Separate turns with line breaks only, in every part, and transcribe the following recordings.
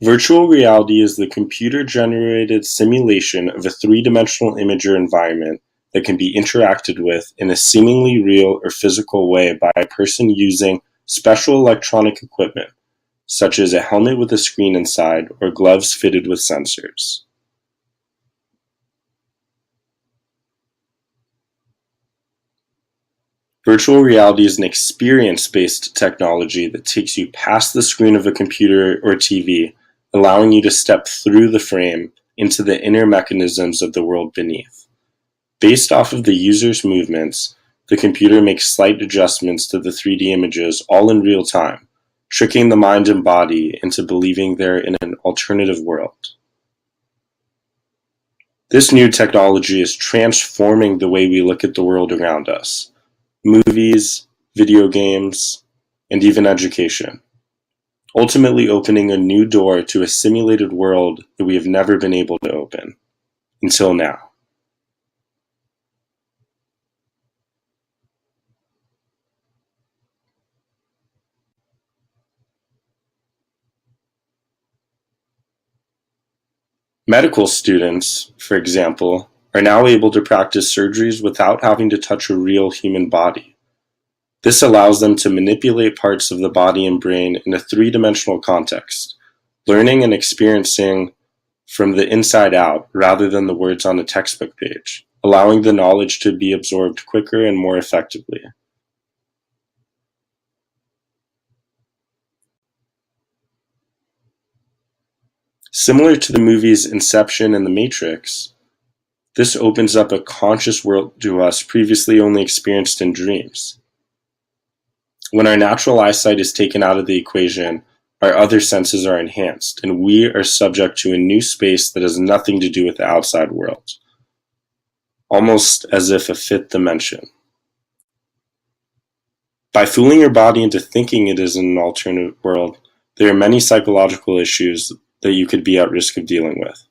Virtual reality is the computer-generated simulation of a three-dimensional image or environment that can be interacted with in a seemingly real or physical way by a person using special electronic equipment, such as a helmet with a screen inside or gloves fitted with sensors. Virtual reality is an experience-based technology that takes you past the screen of a computer or TV, allowing you to step through the frame into the inner mechanisms of the world beneath. Based off of the user's movements, the computer makes slight adjustments to the 3D images all in real time, tricking the mind and body into believing they're in an alternative world. This new technology is transforming the way we look at the world around us. Movies, video games, and even education, ultimately opening a new door to a simulated world that we have never been able to open, until now. Medical students, for example, are now able to practice surgeries without having to touch a real human body. This allows them to manipulate parts of the body and brain in a three-dimensional context, learning and experiencing from the inside out rather than the words on a textbook page, allowing the knowledge to be absorbed quicker and more effectively. Similar to the movies Inception and The Matrix, this opens up a conscious world to us previously only experienced in dreams. When our natural eyesight is taken out of the equation, our other senses are enhanced, and we are subject to a new space that has nothing to do with the outside world, almost as if a fifth dimension. By fooling your body into thinking it is an alternate world, there are many psychological issues that you could be at risk of dealing with.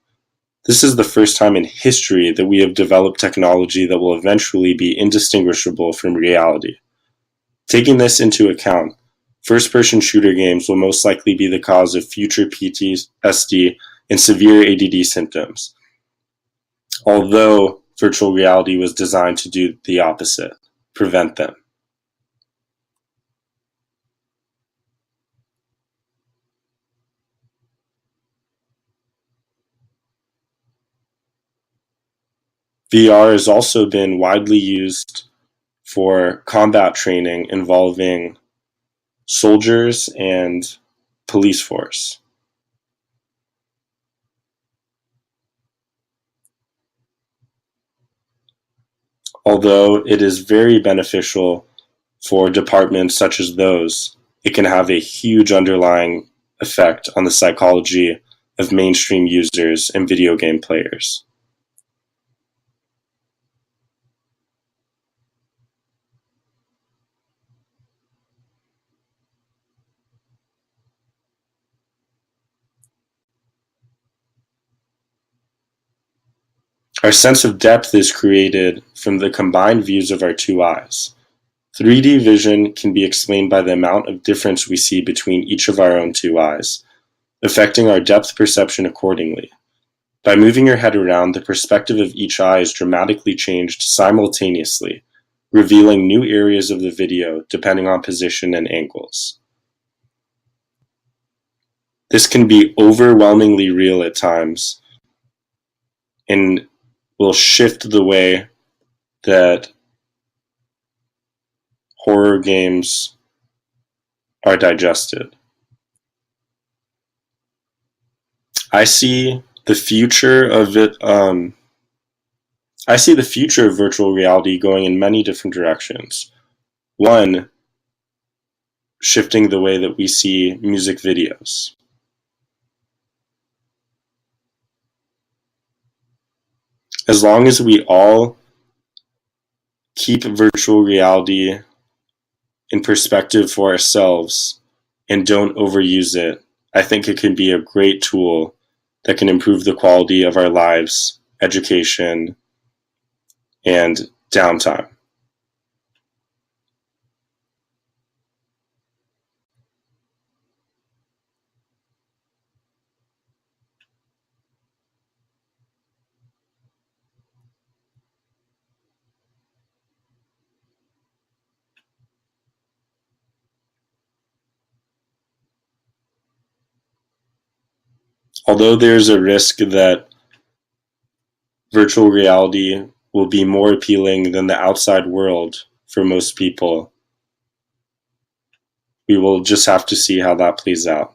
This is the first time in history that we have developed technology that will eventually be indistinguishable from reality. Taking this into account, first-person shooter games will most likely be the cause of future PTSD and severe ADD symptoms, although virtual reality was designed to do the opposite, prevent them. VR has also been widely used for combat training involving soldiers and police force. Although it is very beneficial for departments such as those, it can have a huge underlying effect on the psychology of mainstream users and video game players. Our sense of depth is created from the combined views of our two eyes. 3D vision can be explained by the amount of difference we see between each of our own two eyes, affecting our depth perception accordingly. By moving your head around, the perspective of each eye is dramatically changed simultaneously, revealing new areas of the video depending on position and angles. This can be overwhelmingly real at times and will shift the way that horror games are digested. I see the future of it. I see the future of virtual reality going in many different directions. One, shifting the way that we see music videos. As long as we all keep virtual reality in perspective for ourselves and don't overuse it, I think it can be a great tool that can improve the quality of our lives, education, and downtime. Although there's a risk that virtual reality will be more appealing than the outside world for most people, we will just have to see how that plays out.